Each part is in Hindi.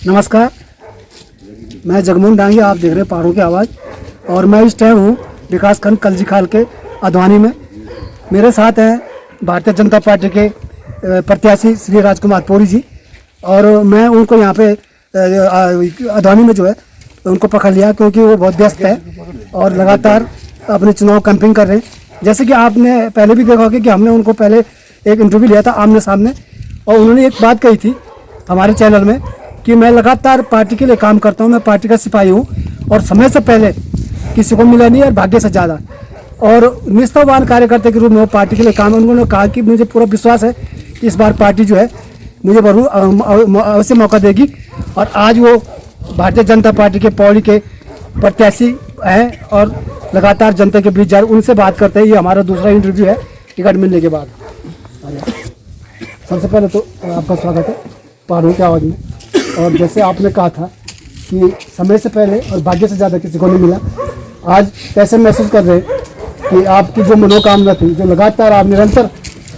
नमस्कार, मैं जगमोहन डांगी, आप देख रहे हैं पहाड़ों की आवाज़। और मैं इस टाइम हूँ विकासखंड कलजीखाल के अधवानी में। मेरे साथ हैं भारतीय जनता पार्टी के प्रत्याशी श्री राजकुमार पौरी जी, और मैं उनको यहाँ पे अधवानी में जो है उनको पकड़ लिया क्योंकि वो बहुत व्यस्त है और लगातार अपने चुनाव कैंपिंग कर रहे हैं। जैसे कि आपने पहले भी देखा होगा कि हमने उनको पहले एक इंटरव्यू लिया था आमने सामने, और उन्होंने एक बात कही थी हमारे चैनल में कि मैं लगातार पार्टी के लिए काम करता हूं, मैं पार्टी का सिपाही हूं और समय से पहले किसी को मिला नहीं और भाग्य से ज़्यादा, और निष्ठावान कार्यकर्ता के रूप में वो पार्टी के लिए काम। उन्होंने कहा कि मुझे पूरा विश्वास है कि इस बार पार्टी जो है मुझे अवश्य मौका देगी। और आज वो भारतीय जनता पार्टी के पौड़ी के प्रत्याशी हैं और लगातार जनता के बीच जा रहे, उनसे बात करते हैं। ये हमारा दूसरा इंटरव्यू है टिकट मिलने के बाद। सबसे पहले तो आपका स्वागत है पहाड़ों की आवाज़ में। और जैसे आपने कहा था कि समय से पहले और भाग्य से ज़्यादा किसी को नहीं मिला, आज कैसे महसूस कर रहे हैं कि आपकी जो मनोकामना थी, जो लगातार आप निरंतर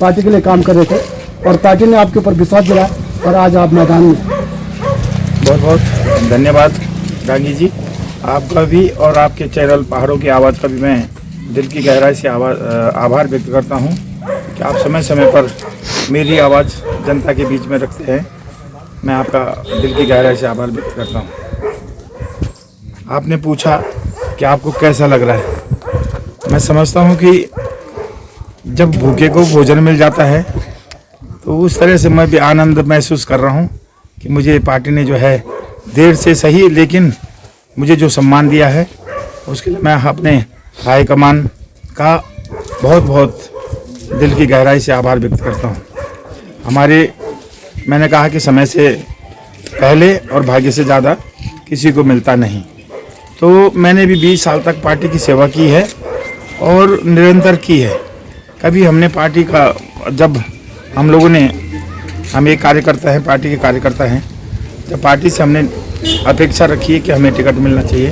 पार्टी के लिए काम कर रहे थे और पार्टी ने आपके ऊपर विश्वास दिलाया और आज आप मैदान में? बहुत बहुत धन्यवाद डांगी जी, आपका भी और आपके चैनल पहाड़ों की आवाज़ का भी मैं दिल की गहराई से आभार व्यक्त करता हूं कि आप समय समय पर मेरी आवाज़ जनता के बीच में रखते हैं। मैं आपका दिल की गहराई से आभार व्यक्त करता हूं। आपने पूछा कि आपको कैसा लग रहा है। मैं समझता हूं कि जब भूखे को भोजन मिल जाता है तो उस तरह से मैं भी आनंद महसूस कर रहा हूं कि मुझे पार्टी ने जो है देर से सही लेकिन मुझे जो सम्मान दिया है उसके लिए मैं अपने हाईकमान का बहुत बहुत दिल की गहराई से आभार व्यक्त करता हूँ। मैंने कहा कि समय से पहले और भाग्य से ज़्यादा किसी को मिलता नहीं, तो मैंने भी 20 साल तक पार्टी की सेवा की है और निरंतर की है। कभी हमने पार्टी का, जब हम लोगों ने, हम एक कार्यकर्ता हैं, पार्टी के कार्यकर्ता हैं, जब पार्टी से हमने अपेक्षा रखी है कि हमें टिकट मिलना चाहिए,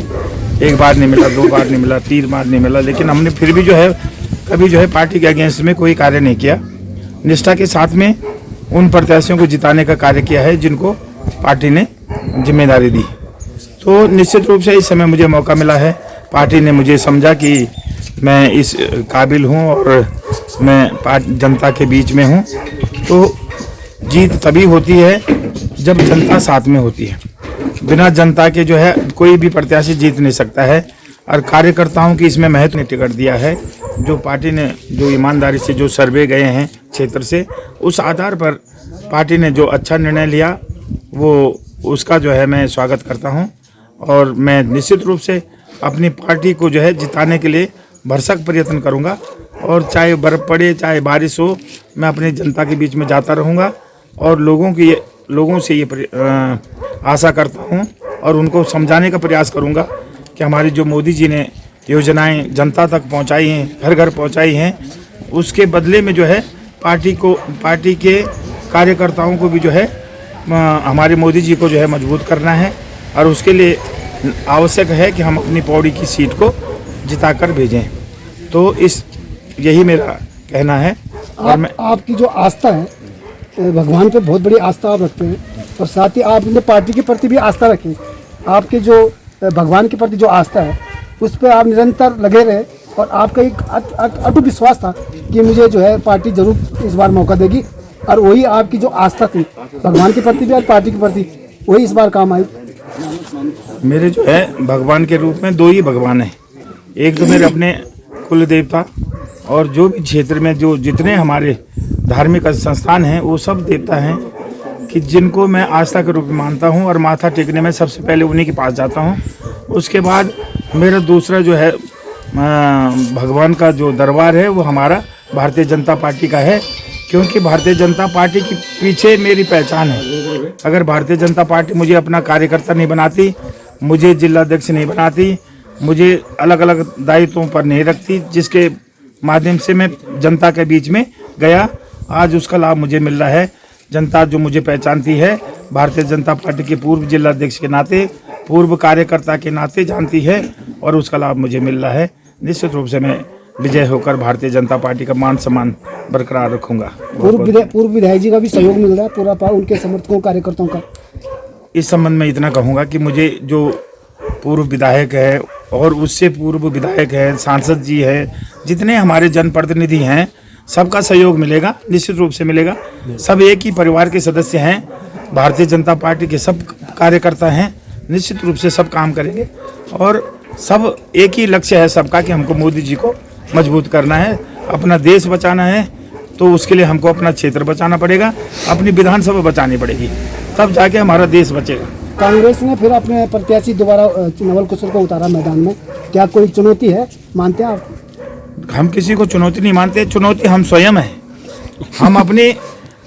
एक बार नहीं मिला, 2 बार नहीं मिला, 3 बार नहीं मिला, लेकिन हमने फिर भी जो है कभी जो है पार्टी के अगेंस्ट में कोई कार्य नहीं किया। निष्ठा के साथ में उन प्रत्याशियों को जिताने का कार्य किया है जिनको पार्टी ने जिम्मेदारी दी। तो निश्चित रूप से इस समय मुझे मौका मिला है, पार्टी ने मुझे समझा कि मैं इस काबिल हूं और मैं जनता के बीच में हूं। तो जीत तभी होती है जब जनता साथ में होती है। बिना जनता के जो है कोई भी प्रत्याशी जीत नहीं सकता है, और कार्यकर्ताओं की इसमें महत्व ने टिकट दिया है। जो पार्टी ने जो ईमानदारी से जो सर्वे गए हैं क्षेत्र से, उस आधार पर पार्टी ने जो अच्छा निर्णय लिया वो उसका जो है मैं स्वागत करता हूं। और मैं निश्चित रूप से अपनी पार्टी को जो है जिताने के लिए भरसक प्रयत्न करूंगा, और चाहे बर्फ़ पड़े चाहे बारिश हो, मैं अपनी जनता के बीच में जाता रहूंगा और लोगों से ये आशा करता हूं और उनको समझाने का प्रयास करूंगा कि हमारी जो मोदी जी ने योजनाएं जनता तक पहुंचाई हैं, घर घर पहुंचाई हैं, उसके बदले में जो है पार्टी के कार्यकर्ताओं को भी जो है हमारे मोदी जी को जो है मजबूत करना है, और उसके लिए आवश्यक है कि हम अपनी पौड़ी की सीट को जिताकर भेजें। तो यही मेरा कहना है। और आपकी जो आस्था है, भगवान पे बहुत बड़ी आस्था आप रखते हैं, और साथ ही आपने पार्टी के प्रति भी आस्था रखी। आपके जो भगवान के प्रति जो आस्था है उस पर आप निरंतर लगे रहे, और आपका एक अटूट विश्वास था कि मुझे जो है पार्टी जरूर इस बार मौका देगी, और वही आपकी जो आस्था थी भगवान के प्रति भी और पार्टी के प्रति, वही इस बार काम आई। मेरे जो है भगवान के रूप में 2 ही भगवान हैं। एक तो मेरे अपने कुल देवता, और जो भी क्षेत्र में जो जितने हमारे धार्मिक संस्थान हैं वो सब देवता हैं कि जिनको मैं आस्था के रूप में मानता हूं, और माथा टेकने में सबसे पहले उन्हीं के पास जाता हूं। उसके बाद मेरा दूसरा जो है भगवान का जो दरबार है वो हमारा भारतीय जनता पार्टी का है, क्योंकि भारतीय जनता पार्टी के पीछे मेरी पहचान है। अगर भारतीय जनता पार्टी मुझे अपना कार्यकर्ता नहीं बनाती, मुझे जिलाध्यक्ष नहीं बनाती, मुझे अलग अलग दायित्वों पर नहीं रखती, जिसके माध्यम से मैं जनता के बीच में गया, आज उसका लाभ मुझे मिल रहा है। जनता जो मुझे पहचानती है भारतीय जनता पार्टी के पूर्व जिलाध्यक्ष के नाते, पूर्व कार्यकर्ता के नाते जानती है, और उसका लाभ मुझे मिल रहा है। निश्चित रूप से मैं विजय होकर भारतीय जनता पार्टी का मान सम्मान बरकरार रखूंगा। पूर्व विधायक जी का भी सहयोग मिल रहा है पूरा उनके समर्थकों कार्यकर्ताओं का। इस संबंध में इतना कहूँगा कि मुझे जो पूर्व विधायक है और उससे पूर्व विधायक है, सांसद जी है, जितने हमारे जनप्रतिनिधि हैं, सबका सहयोग मिलेगा, निश्चित रूप से मिलेगा। सब एक ही परिवार के सदस्य हैं, भारतीय जनता पार्टी के सब कार्यकर्ता हैं, निश्चित रूप से सब काम करेंगे और सब एक ही लक्ष्य है सबका कि हमको मोदी जी को मजबूत करना है, अपना देश बचाना है। तो उसके लिए हमको अपना क्षेत्र बचाना पड़ेगा, अपनी विधानसभा बचानी पड़ेगी, तब जाके हमारा देश बचेगा। कांग्रेस ने फिर अपने प्रत्याशी दोबारा नवल किशोर को उतारा मैदान में, क्या कोई चुनौती है, मानते हैं आप? हम किसी को चुनौती नहीं मानते, चुनौती हम स्वयं हैं।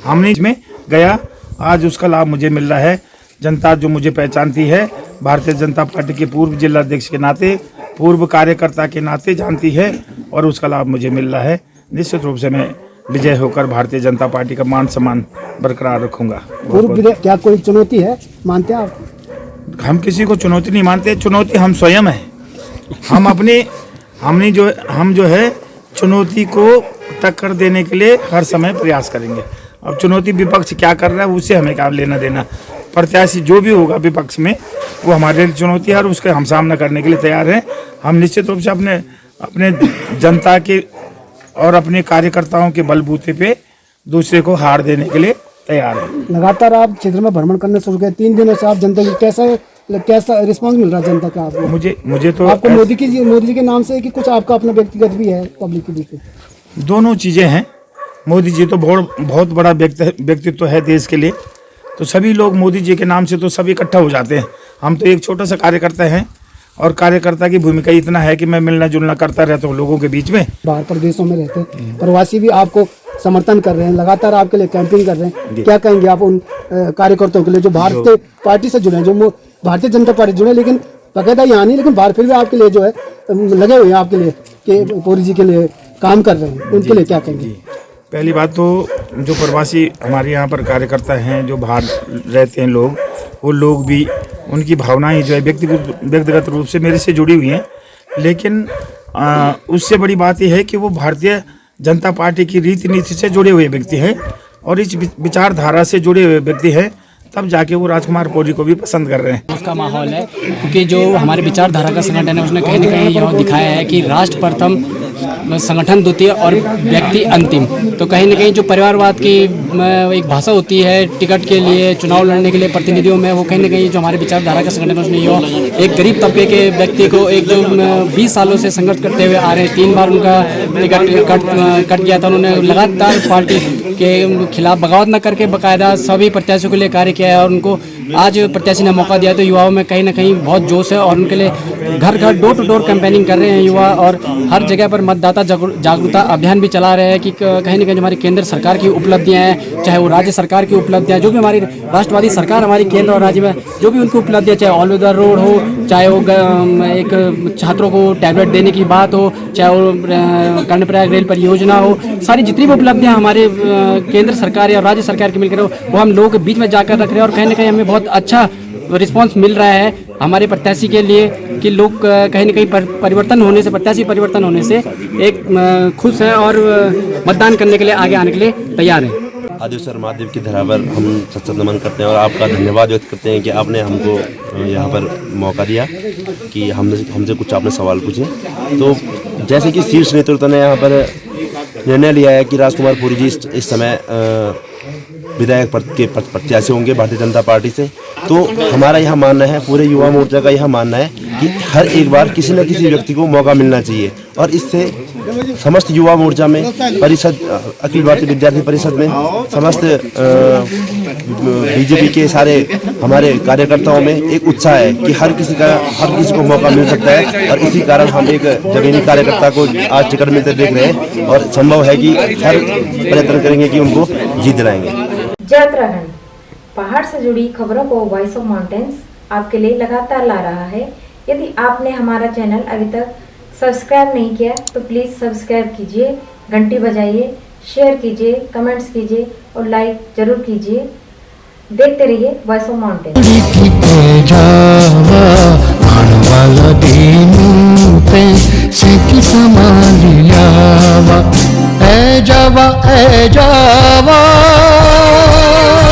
हमने इसमें गया, आज उसका लाभ मुझे मिल रहा है। जनता जो मुझे पहचानती है, भारतीय जनता पार्टी के पूर्व जिला अध्यक्ष के नाते, पूर्व कार्यकर्ता के नाते जानती है और उसका लाभ मुझे मिल रहा है। निश्चित रूप से मैं विजय होकर भारतीय जनता पार्टी का मान सम्मान बरकरार रखूंगा। क्या कोई चुनौती है, मानते हैं आप? हम किसी को चुनौती नहीं मानते, चुनौती हम स्वयं हैं। हम जो है चुनौती को टक्कर देने के लिए हर समय प्रयास करेंगे। अब चुनौती विपक्ष क्या कर रहा है उससे हमें क्या लेना देना। प्रत्याशी जो भी होगा विपक्ष में वो हमारे लिए चुनौती है और उसका हम सामना करने के लिए तैयार हैं। हम निश्चित रूप से अपने जनता के और अपने कार्यकर्ताओं के बलबूते पे दूसरे को हार देने के लिए तैयार है। लगातार आप क्षेत्र में भ्रमण करने शुरू किए, 3 दिनों से आप जनता की कैसा रिस्पांस मिल रहा है जनता का आपको? मुझे तो आपको मोदी जी के नाम से कि कुछ आपका अपना व्यक्तिगत भी है, पब्लिक के बीच? दोनों चीजें हैं। मोदी जी तो बहुत बड़ा व्यक्तित्व है देश के लिए, तो सभी लोग मोदी जी के नाम से तो सब इकट्ठा हो जाते हैं। हम तो एक छोटा सा कार्यकर्ता हैं और कार्यकर्ता की भूमिका इतना है कि मैं मिलना जुलना करता रहता हूँ लोगों के बीच में। बाहर प्रदेशों में रहते हैं प्रवासी भी आपको समर्थन कर रहे हैं, लगातार आपके लिए कैंपिंग कर रहे हैं, क्या कहेंगे आप उन कार्यकर्ताओं के लिए जो भारतीय पार्टी से जुड़े हैं, जो भारतीय जनता पार्टी जुड़े लेकिन बकायदा यहाँ नहीं, लेकिन बाहर फिर भी आपके लिए जो है लगे हुए हैं आपके लिए कि पूरी जी के लिए काम कर रहे हैं, उनके लिए क्या कहेंगे? पहली बात तो जो प्रवासी हमारे यहाँ पर कार्यकर्ता हैं, जो बाहर रहते हैं लोग, वो लोग भी उनकी भावनाएं जो है व्यक्तिगत रूप से मेरे से जुड़ी हुई हैं, लेकिन उससे बड़ी बात यह है कि वो भारतीय जनता पार्टी की रीति नीति से जुड़े हुए व्यक्ति हैं और इस विचारधारा से जुड़े हुए व्यक्ति हैं, तब जाके वो राजकुमार पौरी को भी पसंद कर रहे हैं। उसका माहौल है क्योंकि जो हमारे विचारधारा का संगठन है उसने कहीं ना कहीं यह दिखाया है कि राष्ट्र प्रथम, संगठन द्वितीय और व्यक्ति अंतिम। तो कहीं ना कहीं जो परिवारवाद की एक भाषा होती है टिकट के लिए, चुनाव लड़ने के लिए प्रतिनिधियों में, वो कहीं ना कहीं जो हमारे विचारधारा का संगठन है उसने यह एक गरीब तबके के व्यक्ति को, एक जो 20 सालों से संघर्ष करते हुए आ रहे हैं, 3 बार उनका टिकट कट गया था, उन्होंने लगातार पार्टी के खिलाफ बगावत न करके बाकायदा सभी प्रत्याशियों के लिए कार्य किया है और उनको आज प्रत्याशी ने मौका दिया तो युवाओं में कहीं ना कहीं बहुत जोश है और उनके लिए घर घर डोर टू डोर कैंपेनिंग कर रहे हैं युवा और हर जगह पर मतदाता जागरूकता अभियान भी चला रहे हैं कि कहीं ना कहीं हमारी केंद्र सरकार की उपलब्धियां हैं, चाहे वो राज्य सरकार की उपलब्धियां, जो भी हमारी राष्ट्रवादी सरकार हमारी केंद्र और राज्य में जो भी उनकी उपलब्धियां, चाहे ऑल वेदर रोड हो, चाहे वो एक छात्रों को टैबलेट देने की बात हो, चाहे वो कर्णप्रयाग रेल परियोजना हो, सारी जितनी भी उपलब्धियां हमारे केंद्र सरकार या राज्य सरकार की मिलकर हो वो हम लोगों के बीच में जाकर रख रहे हैं और कहीं ना कहीं हमें बहुत अच्छा रिस्पांस मिल रहा है हमारे प्रत्याशी के लिए कि लोग कहीं ना कहीं परिवर्तन होने से, प्रत्याशी परिवर्तन होने से एक खुश है और मतदान करने के लिए आगे आने के लिए तैयार है। आदिवासी महादेव की धरा पर हम सत नमन करते हैं और आपका धन्यवाद व्यक्त करते हैं कि आपने हमको यहाँ पर मौका दिया कि हमसे कुछ आपने सवाल पूछे। तो जैसे कि शीर्ष नेतृत्व ने यहाँ पर निर्णय लिया है कि राजकुमार पौरी जी इस समय विधायक पद के प्रत्याशी होंगे भारतीय जनता पार्टी से, तो हमारा यह मानना है, पूरे युवा मोर्चा का यह मानना है कि हर एक बार किसी न किसी व्यक्ति को मौका मिलना चाहिए और इससे समस्त युवा मोर्चा में, परिषद, अखिल भारतीय विद्यार्थी परिषद में, समस्त बीजेपी के सारे हमारे कार्यकर्ताओं में एक उत्साह है कि हर किसी को मौका मिल सकता है और इसी कारण हम एक जमीनी कार्यकर्ता को आज टिकट मिलते देख रहे हैं और संभव है कि हर प्रयत्न करेंगे कि उनको जीत दिलाएंगे। जय उत्तराखंड पहाड़ से जुड़ी खबरों को वॉइस ऑफ माउंटेन्स आपके लिए लगातार ला रहा है। यदि आपने हमारा चैनल अभी तक सब्सक्राइब नहीं किया तो प्लीज़ सब्सक्राइब कीजिए, घंटी बजाइए, शेयर कीजिए, कमेंट्स कीजिए और लाइक जरूर कीजिए। देखते रहिए voice of mountains. A Java